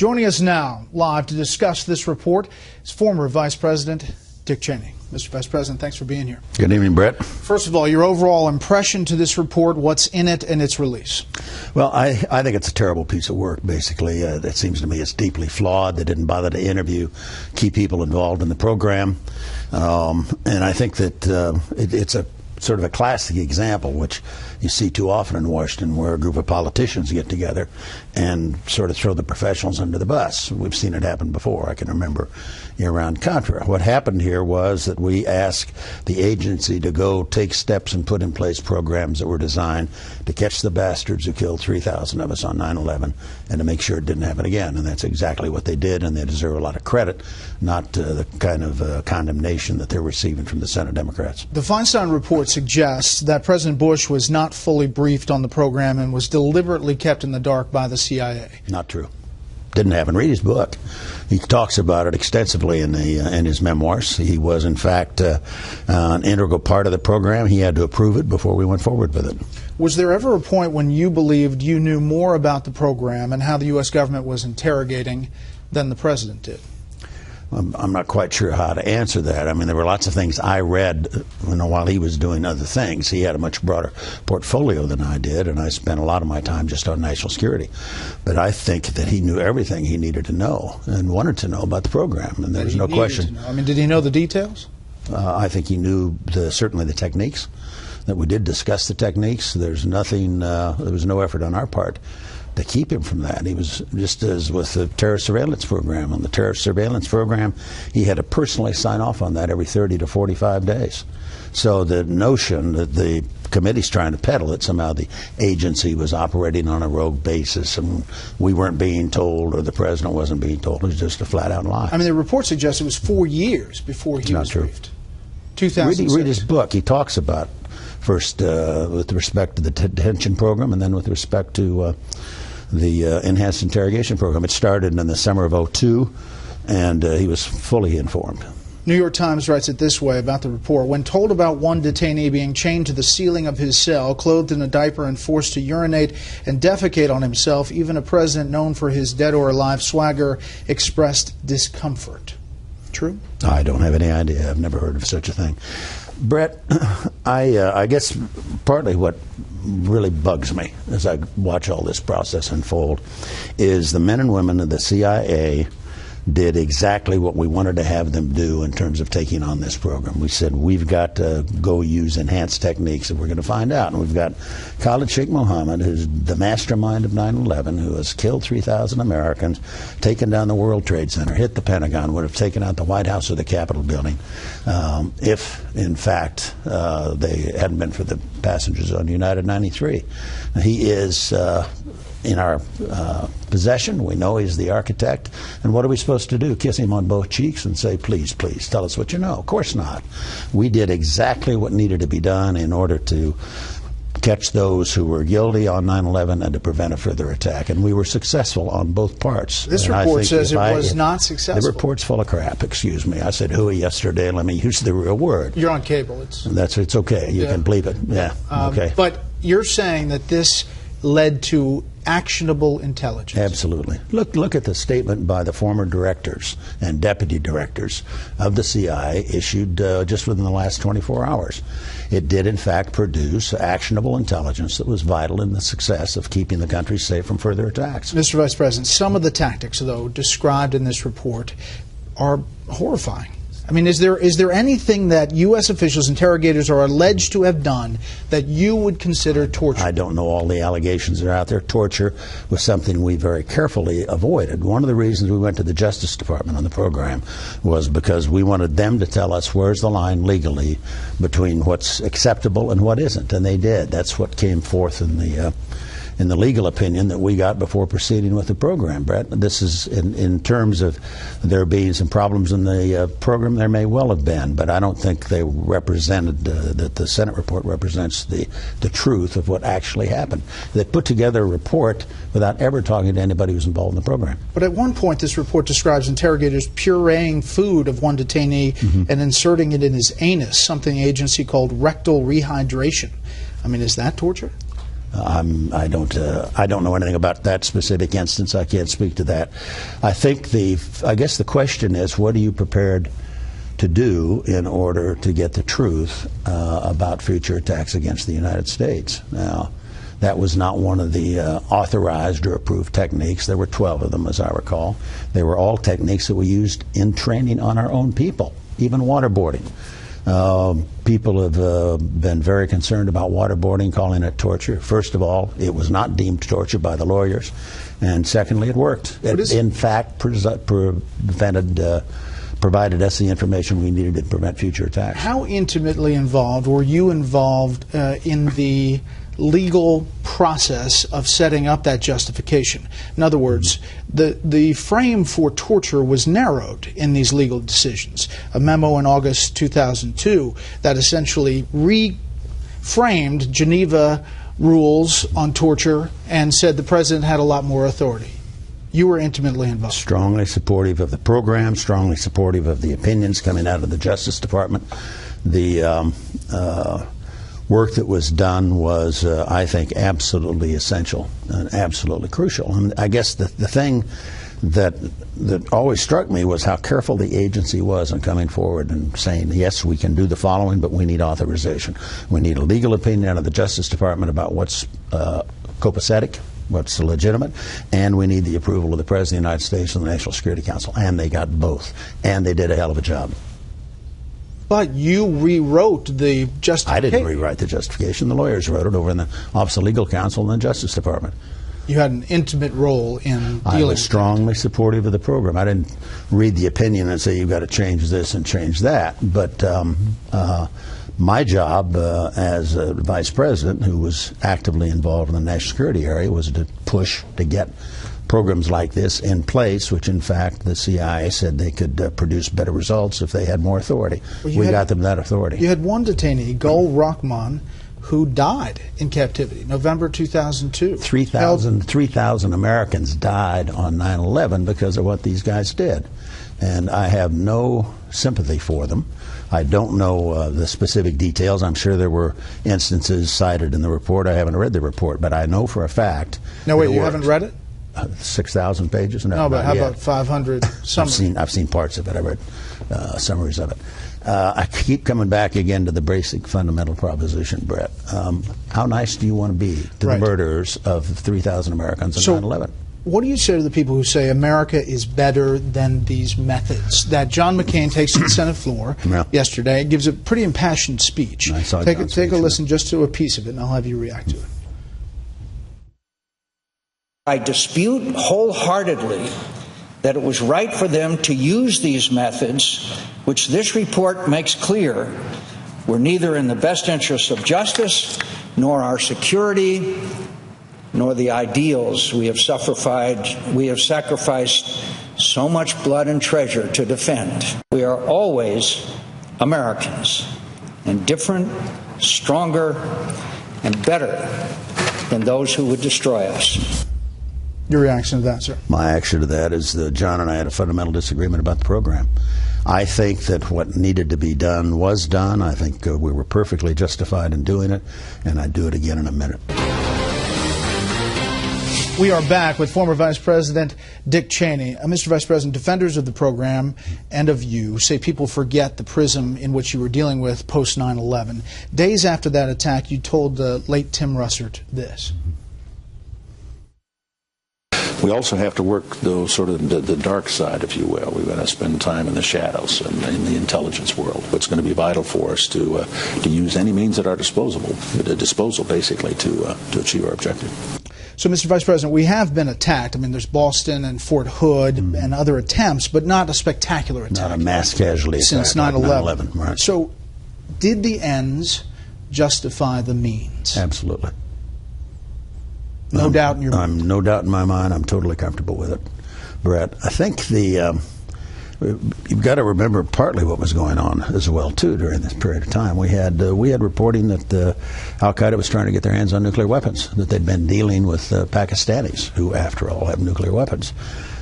Joining us now, live to discuss this report, is former Vice President Dick Cheney. Mr. Vice President, thanks for being here. Good evening, Brett. First of all, your overall impression to this report, what's in it and its release? Well, I think it's a terrible piece of work, basically. It seems to me it's deeply flawed. They didn't bother to interview key people involved in the program. And I think that it's a sort of a classic example, which you see too often in Washington, where a group of politicians get together and sort of throw the professionals under the bus. We've seen it happen before. I can remember Iran-Contra. What happened here was that we asked the agency to go take steps and put in place programs that were designed to catch the bastards who killed 3,000 of us on 9/11 and to make sure it didn't happen again. And that's exactly what they did, and they deserve a lot of credit, not the kind of condemnation that they're receiving from the Senate Democrats. The Feinstein report suggests that President Bush was not fully briefed on the program and was deliberately kept in the dark by the CIA. Not true. Didn't happen. Read his book. He talks about it extensively in his memoirs. He was, in fact, an integral part of the program. He had to approve it before we went forward with it. Was there ever a point when you believed you knew more about the program and how the U.S. government was interrogating than the President did? I'm not quite sure how to answer that. I mean, there were lots of things I read, while he was doing other things. He had a much broader portfolio than I did, and I spent a lot of my time just on national security. But I think that he knew everything he needed to know and wanted to know about the program, and there was no question. I mean, did he know the details? I think he knew certainly the techniques. That we did discuss the techniques. There's nothing. There was no effort on our part to keep him from that. He was, just as with the terrorist surveillance program. On the terrorist surveillance program, he had to personally sign off on that every 30 to 45 days. So the notion that the committee's trying to peddle that somehow the agency was operating on a rogue basis and we weren't being told or the president wasn't being told is just a flat-out lie. I mean, the report suggests it was 4 years before he was briefed. 2006. Read his book. He talks about first with respect to the detention program and then with respect to the enhanced interrogation program. It started in the summer of 2002, and he was fully informed. New York Times writes it this way about the report. When told about one detainee being chained to the ceiling of his cell, clothed in a diaper and forced to urinate and defecate on himself, even a president known for his dead or alive swagger expressed discomfort. True? I don't have any idea. I've never heard of such a thing. Brett, I guess partly what really bugs me as I watch all this process unfold is the men and women of the CIA did exactly what we wanted to have them do in terms of taking on this program. We said, we've got to go use enhanced techniques that we're going to find out. And we've got Khalid Sheikh Mohammed, who's the mastermind of 9/11, who has killed 3,000 Americans, taken down the World Trade Center, hit the Pentagon, would have taken out the White House or the Capitol building if, in fact, they hadn't been for the passengers on United 93. He is in our possession. We know he's the architect. And what are we supposed to do? Kiss him on both cheeks and say, please, please, tell us what you know? Of course not. We did exactly what needed to be done in order to catch those who were guilty on 9/11 and to prevent a further attack. And we were successful on both parts. This report says it was not successful. The report's full of crap, excuse me. I said hooey yesterday. Let me use the real word. You're on cable. It's okay. You can bleep it. Yeah, okay. But you're saying that this led to actionable intelligence. Absolutely. Look at the statement by the former directors and deputy directors of the CIA issued just within the last 24 hours. It did, in fact, produce actionable intelligence that was vital in the success of keeping the country safe from further attacks. Mr. Vice President, some of the tactics, though, described in this report are horrifying. I mean, is there anything that U.S. officials, interrogators, are alleged to have done that you would consider torture? I don't know all the allegations that are out there. Torture was something we very carefully avoided. One of the reasons we went to the Justice Department on the program was because we wanted them to tell us where's the line legally between what's acceptable and what isn't, and they did. That's what came forth in the legal opinion that we got before proceeding with the program, Brett. This is in terms of there being some problems in the program. There may well have been, but I don't think they represented that the Senate report represents the truth of what actually happened. They put together a report without ever talking to anybody who's involved in the program. But at one point, this report describes interrogators pureeing food of one detainee and inserting it in his anus, something the agency called rectal rehydration. I mean, is that torture? I don't know anything about that specific instance. I can't speak to that. I guess the question is, what are you prepared to do in order to get the truth about future attacks against the United States? Now, that was not one of the authorized or approved techniques. There were 12 of them, as I recall. They were all techniques that we used in training on our own people, even waterboarding. People have been very concerned about waterboarding, calling it torture. First of all, it was not deemed torture by the lawyers. And secondly, it worked. It, in fact, provided us the information we needed to prevent future attacks. How intimately involved were you involved in the legal process of setting up that justification? In other words, the frame for torture was narrowed in these legal decisions. A memo in August 2002 that essentially reframed Geneva rules on torture and said the president had a lot more authority. You were intimately involved. Strongly supportive of the program, strongly supportive of the opinions coming out of the Justice Department. The work that was done was, I think, absolutely essential and absolutely crucial. And I guess the thing that always struck me was how careful the agency was in coming forward and saying, yes, we can do the following, but we need authorization. We need a legal opinion out of the Justice Department about what's copacetic, what's legitimate, and we need the approval of the President of the United States and the National Security Council. And they got both. And they did a hell of a job. But you rewrote the justification. I didn't rewrite the justification. The lawyers wrote it over in the Office of Legal Counsel and the Justice Department. You had an intimate role in dealing with it. I was strongly supportive of the program. I didn't read the opinion and say, you've got to change this and change that. But my job as a vice president who was actively involved in the national security area was to push to get programs like this in place, which in fact the C.I.A. said they could produce better results if they had more authority. Well, we got them that authority. You had one detainee, Gul Rahman, who died in captivity, November 2002. 3,000 Americans died on 9/11 because of what these guys did. And I have no sympathy for them. I don't know the specific details. I'm sure there were instances cited in the report. I haven't read the report, but I know for a fact. No, wait, you haven't read it? 6,000 pages? No, but how about 500 summaries? I've seen parts of it. I read summaries of it. I keep coming back again to the basic fundamental proposition, Brett. How nice do you want to be to the murderers of 3,000 Americans on 9/11? What do you say to the people who say America is better than these methods that John McCain takes to the Senate floor yesterday? It gives a pretty impassioned speech. Take a listen just to a piece of it, and I'll have you react to it. I dispute wholeheartedly that it was right for them to use these methods, which this report makes clear were neither in the best interests of justice, nor our security, nor the ideals we have sacrificed so much blood and treasure to defend. We are always Americans, and different, stronger, and better than those who would destroy us. Your reaction to that, sir? My action to that is that John and I had a fundamental disagreement about the program. I think that what needed to be done was done. I think we were perfectly justified in doing it, and I'd do it again in a minute. We are back with former Vice President Dick Cheney. Mr. Vice President, defenders of the program and of you say people forget the prism in which you were dealing with post 9/11. Days after that attack, you told late Tim Russert this. We also have to work sort of the dark side, if you will. We've got to spend time in the shadows and in the intelligence world. It's going to be vital for us to use any means at our disposal, basically, to achieve our objective. So, Mr. Vice President, we have been attacked. I mean, there's Boston and Fort Hood and other attempts, but not a spectacular attack. Not a mass casualty since 9/11. Right. So, did the ends justify the means? Absolutely. No doubt in your mind. No doubt in my mind. I'm totally comfortable with it, Brett. I think you've got to remember partly what was going on as well too during this period of time. We had reporting that Al Qaeda was trying to get their hands on nuclear weapons. That they'd been dealing with Pakistanis, who after all have nuclear weapons.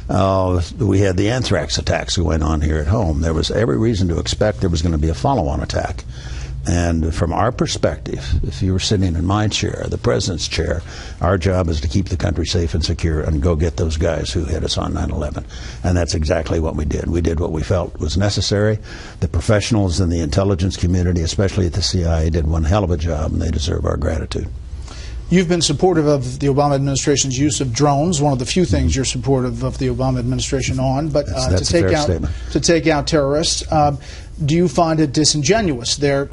We had the anthrax attacks going on here at home. There was every reason to expect there was going to be a follow-on attack. And from our perspective, if you were sitting in my chair, the president's chair, our job is to keep the country safe and secure and go get those guys who hit us on 9/11. And that's exactly what we did. We did what we felt was necessary. The professionals in the intelligence community, especially at the C.I.A., did one hell of a job, and they deserve our gratitude. You've been supportive of the Obama administration's use of drones, one of the few things you're supportive of the Obama administration on, but that's a fair statement. To take out terrorists. Do you find it disingenuous, their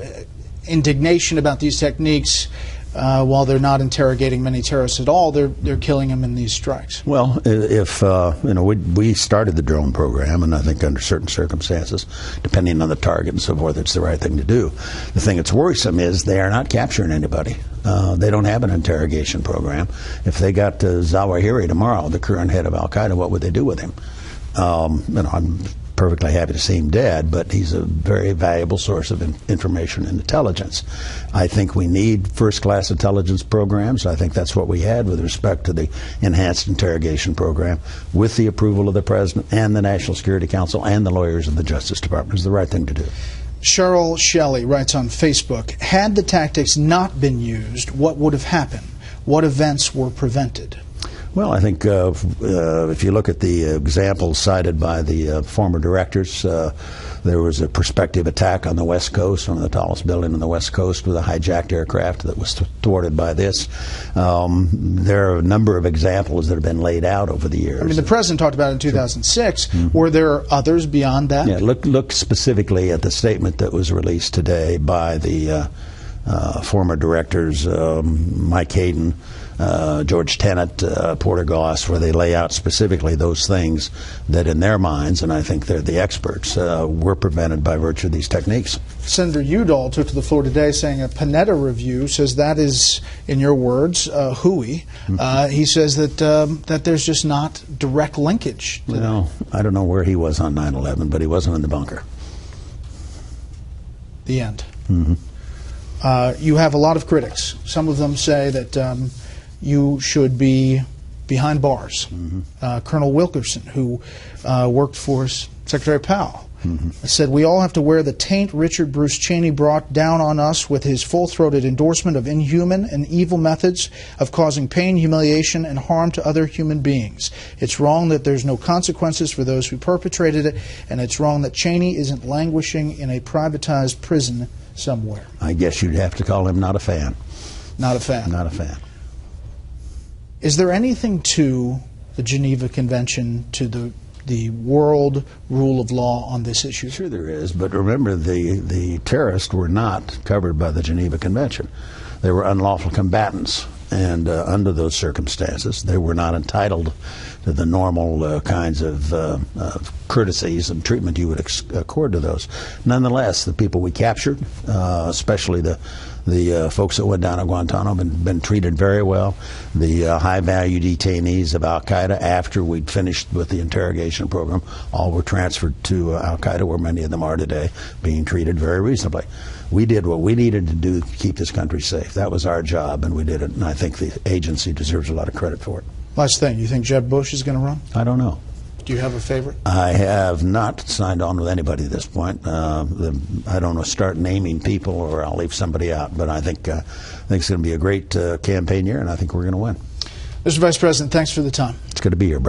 indignation about these techniques, while they're not interrogating many terrorists at all, they're killing them in these strikes? Well, if we started the drone program, and I think under certain circumstances, depending on the target and so forth, it's the right thing to do. The thing that's worrisome is they are not capturing anybody. They don't have an interrogation program. If they got Zawahiri tomorrow, the current head of Al Qaeda, what would they do with him? I'm perfectly happy to see him dead, but he's a very valuable source of information and intelligence. I think we need first-class intelligence programs. I think that's what we had with respect to the enhanced interrogation program, with the approval of the President and the National Security Council and the lawyers of the Justice Department. It's the right thing to do. Cheryl Shelley writes on Facebook, had the tactics not been used, what would have happened? What events were prevented? Well, I think if you look at the examples cited by the former directors, there was a prospective attack on the West Coast, one of the tallest buildings on the West Coast, with a hijacked aircraft that was thwarted by this. There are a number of examples that have been laid out over the years. I mean, the President talked about it in 2006. Were there others beyond that? Yeah, look specifically at the statement that was released today by the former directors, Mike Hayden, George Tenet, Porter Goss, where they lay out specifically those things that in their minds, and I think they're the experts, were prevented by virtue of these techniques. Senator Udall took to the floor today saying a Panetta review says that is, in your words, hooey. He says that there's just not direct linkage. Well, I don't know where he was on 9/11, but he wasn't in the bunker. The end. You have a lot of critics. Some of them say that you should be behind bars. Colonel Wilkerson, who worked for Secretary Powell, said, we all have to wear the taint Richard Bruce Cheney brought down on us with his full-throated endorsement of inhuman and evil methods of causing pain, humiliation, and harm to other human beings. It's wrong that there's no consequences for those who perpetrated it, and it's wrong that Cheney isn't languishing in a privatized prison somewhere. I guess you'd have to call him not a fan. Not a fan. Not a fan. Is there anything to the Geneva Convention, to the world rule of law on this issue? Sure there is, but remember the terrorists were not covered by the Geneva Convention. They were unlawful combatants, and under those circumstances they were not entitled to the normal kinds of courtesies and treatment you would accord to those. Nonetheless, the people we captured, especially the folks that went down at Guantanamo, have been treated very well. The high-value detainees of Al Qaeda, after we'd finished with the interrogation program, all were transferred to Al Qaeda, where many of them are today, being treated very reasonably. We did what we needed to do to keep this country safe. That was our job, and we did it, and I think the agency deserves a lot of credit for it. Last thing, you think Jeb Bush is going to run? I don't know. Do you have a favorite? I have not signed on with anybody at this point. I don't want to start naming people, or I'll leave somebody out. But I think it's going to be a great campaign year, and I think we're going to win. Mr. Vice President, thanks for the time. It's good to be here, Brett.